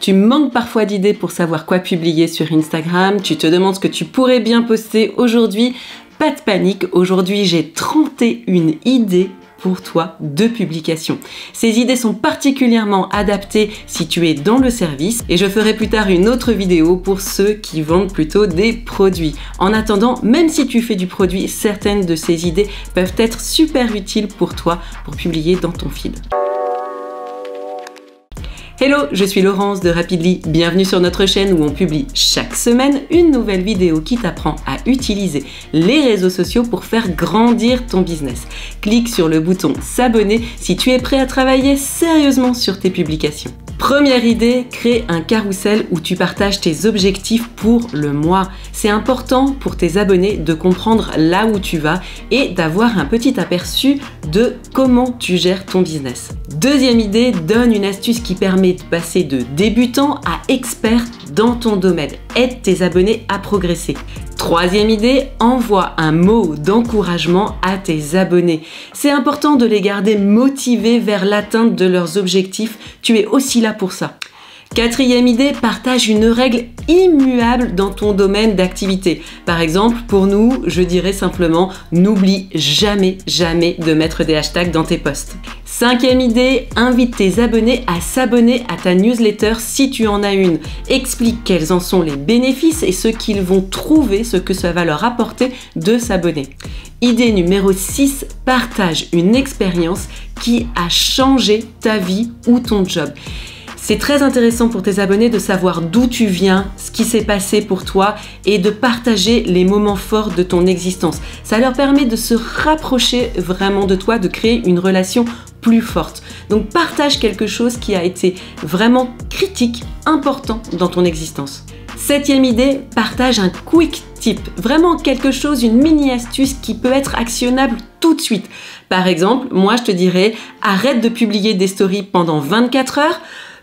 Tu manques parfois d'idées pour savoir quoi publier sur Instagram, tu te demandes ce que tu pourrais bien poster aujourd'hui. Pas de panique, aujourd'hui j'ai 31 idées pour toi de publication. Ces idées sont particulièrement adaptées si tu es dans le service et je ferai plus tard une autre vidéo pour ceux qui vendent plutôt des produits. En attendant, même si tu fais du produit, certaines de ces idées peuvent être super utiles pour toi pour publier dans ton feed. Hello, je suis Laurence de Rapidly, bienvenue sur notre chaîne où on publie chaque semaine une nouvelle vidéo qui t'apprend à utiliser les réseaux sociaux pour faire grandir ton business. Clique sur le bouton s'abonner si tu es prêt à travailler sérieusement sur tes publications. Première idée, crée un carrousel où tu partages tes objectifs pour le mois. C'est important pour tes abonnés de comprendre là où tu vas et d'avoir un petit aperçu de comment tu gères ton business. Deuxième idée, donne une astuce qui permet de passer de débutant à expert dans ton domaine. Aide tes abonnés à progresser. Troisième idée, envoie un mot d'encouragement à tes abonnés. C'est important de les garder motivés vers l'atteinte de leurs objectifs. Tu es aussi là pour ça. Quatrième idée, partage une règle immuable dans ton domaine d'activité. Par exemple, pour nous, je dirais simplement, n'oublie jamais de mettre des hashtags dans tes posts. Cinquième idée, invite tes abonnés à s'abonner à ta newsletter si tu en as une. Explique quels en sont les bénéfices et ce qu'ils vont trouver, ce que ça va leur apporter de s'abonner. Idée numéro 6, partage une expérience qui a changé ta vie ou ton job. C'est très intéressant pour tes abonnés de savoir d'où tu viens, ce qui s'est passé pour toi et de partager les moments forts de ton existence. Ça leur permet de se rapprocher vraiment de toi, de créer une relation plus forte. Donc partage quelque chose qui a été vraiment critique, important dans ton existence. Septième idée, partage un quick tip, vraiment quelque chose, une mini astuce qui peut être actionnable tout de suite. Par exemple, moi je te dirais, arrête de publier des stories pendant 24 heures,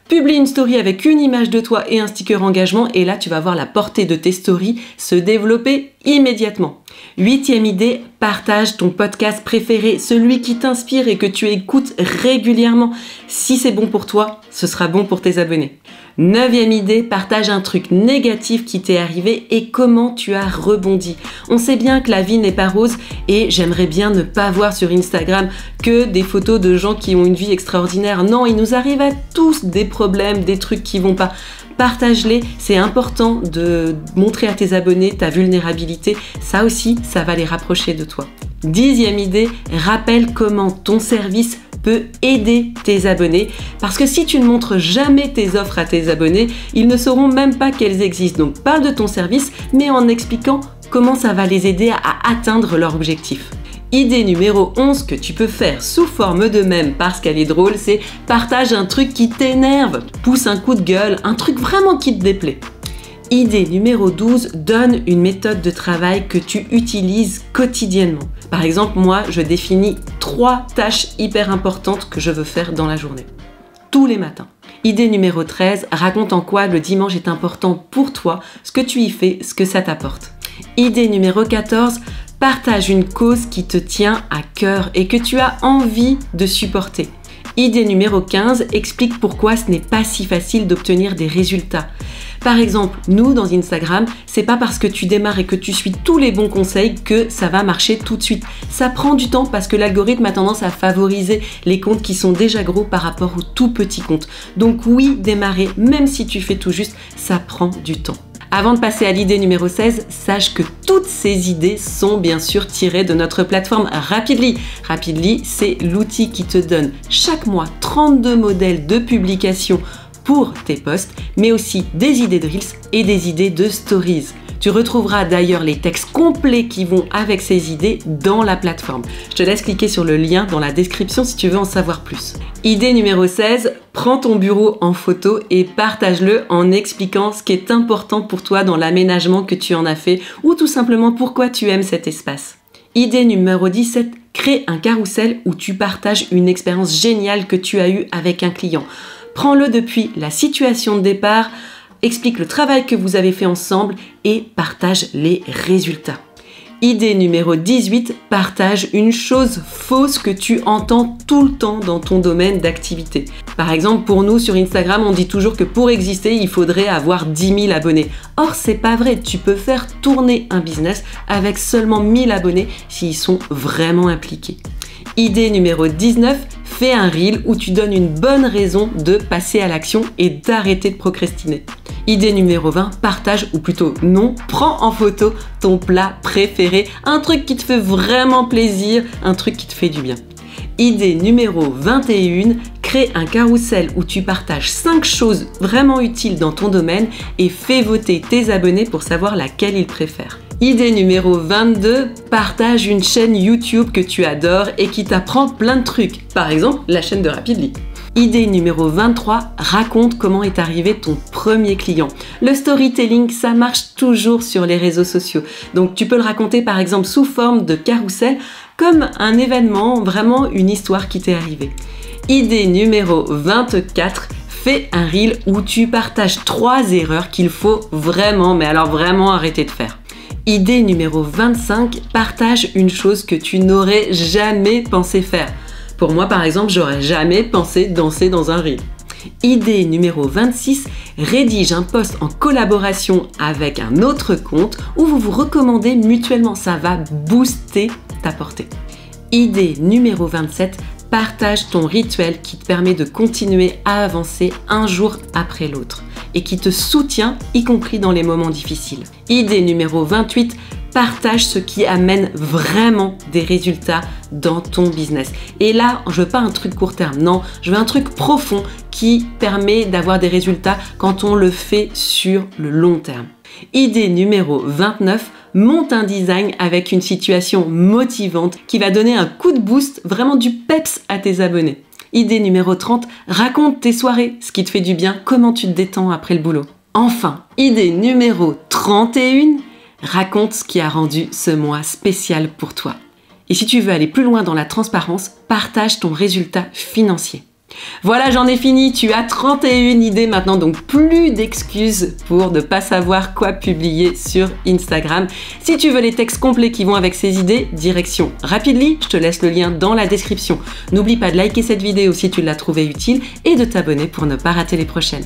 publie une story avec une image de toi et un sticker engagement et là tu vas voir la portée de tes stories se développer immédiatement. Huitième idée, partage ton podcast préféré, celui qui t'inspire et que tu écoutes régulièrement. Si c'est bon pour toi, ce sera bon pour tes abonnés. Neuvième idée, partage un truc négatif qui t'est arrivé et comment tu as rebondi. On sait bien que la vie n'est pas rose et j'aimerais bien ne pas voir sur Instagram que des photos de gens qui ont une vie extraordinaire. Non, il nous arrive à tous des problèmes, des trucs qui vont pas. Partage-les, c'est important de montrer à tes abonnés ta vulnérabilité. Ça aussi, ça va les rapprocher de toi. Dixième idée, rappelle comment ton service peut aider tes abonnés parce que si tu ne montres jamais tes offres à tes abonnés, ils ne sauront même pas qu'elles existent. Donc parle de ton service mais en expliquant comment ça va les aider à atteindre leur objectif. Idée numéro 11 que tu peux faire sous forme de mème parce qu'elle est drôle, c'est partage un truc qui t'énerve, pousse un coup de gueule, un truc vraiment qui te déplaît. Idée numéro 12, donne une méthode de travail que tu utilises quotidiennement. Par exemple, moi, je définis 3 tâches hyper importantes que je veux faire dans la journée, tous les matins. Idée numéro 13, raconte en quoi le dimanche est important pour toi, ce que tu y fais, ce que ça t'apporte. Idée numéro 14, partage une cause qui te tient à cœur et que tu as envie de supporter. Idée numéro 15, explique pourquoi ce n'est pas si facile d'obtenir des résultats. Par exemple, nous dans Instagram, c'est pas parce que tu démarres et que tu suis tous les bons conseils que ça va marcher tout de suite. Ça prend du temps parce que l'algorithme a tendance à favoriser les comptes qui sont déjà gros par rapport aux tout petits comptes. Donc oui, démarrer, même si tu fais tout juste, ça prend du temps. Avant de passer à l'idée numéro 16, sache que toutes ces idées sont bien sûr tirées de notre plateforme Rapidly. Rapidly, c'est l'outil qui te donne chaque mois 32 modèles de publication pour tes posts, mais aussi des idées de Reels et des idées de Stories. Tu retrouveras d'ailleurs les textes complets qui vont avec ces idées dans la plateforme. Je te laisse cliquer sur le lien dans la description si tu veux en savoir plus. Idée numéro 16, prends ton bureau en photo et partage-le en expliquant ce qui est important pour toi dans l'aménagement que tu en as fait ou tout simplement pourquoi tu aimes cet espace. Idée numéro 17, crée un carrousel où tu partages une expérience géniale que tu as eue avec un client. Prends-le depuis la situation de départ, explique le travail que vous avez fait ensemble et partage les résultats. Idée numéro 18, partage une chose fausse que tu entends tout le temps dans ton domaine d'activité. Par exemple, pour nous sur Instagram, on dit toujours que pour exister, il faudrait avoir 10 000 abonnés. Or, c'est pas vrai, tu peux faire tourner un business avec seulement 1000 abonnés s'ils sont vraiment impliqués. Idée numéro 19, fais un reel où tu donnes une bonne raison de passer à l'action et d'arrêter de procrastiner. Idée numéro 20, partage, ou plutôt non, prends en photo ton plat préféré, un truc qui te fait vraiment plaisir, un truc qui te fait du bien. Idée numéro 21, crée un carrousel où tu partages 5 choses vraiment utiles dans ton domaine et fais voter tes abonnés pour savoir laquelle ils préfèrent. Idée numéro 22, partage une chaîne YouTube que tu adores et qui t'apprend plein de trucs. Par exemple, la chaîne de Rapidly. Idée numéro 23, raconte comment est arrivé ton premier client. Le storytelling, ça marche toujours sur les réseaux sociaux. Donc tu peux le raconter par exemple sous forme de carrousel, comme un événement, vraiment une histoire qui t'est arrivée. Idée numéro 24, fais un reel où tu partages 3 erreurs qu'il faut vraiment, mais alors vraiment arrêter de faire. Idée numéro 25, partage une chose que tu n'aurais jamais pensé faire. Pour moi, par exemple, j'aurais jamais pensé danser dans un reel. Idée numéro 26, rédige un post en collaboration avec un autre compte où vous vous recommandez mutuellement. Ça va booster ta portée. Idée numéro 27, partage ton rituel qui te permet de continuer à avancer un jour après l'autre et qui te soutient, y compris dans les moments difficiles. Idée numéro 28, partage ce qui amène vraiment des résultats dans ton business. Et là, je veux pas un truc court terme, non, je veux un truc profond qui permet d'avoir des résultats quand on le fait sur le long terme. Idée numéro 29, monte un design avec une situation motivante qui va donner un coup de boost, vraiment du peps à tes abonnés. Idée numéro 30, raconte tes soirées, ce qui te fait du bien, comment tu te détends après le boulot. Enfin, idée numéro 31, raconte ce qui a rendu ce mois spécial pour toi. Et si tu veux aller plus loin dans la transparence, partage ton résultat financier. Voilà, j'en ai fini, tu as 31 idées maintenant, donc plus d'excuses pour ne pas savoir quoi publier sur Instagram. Si tu veux les textes complets qui vont avec ces idées, direction Rapidly, je te laisse le lien dans la description. N'oublie pas de liker cette vidéo si tu l'as trouvée utile et de t'abonner pour ne pas rater les prochaines.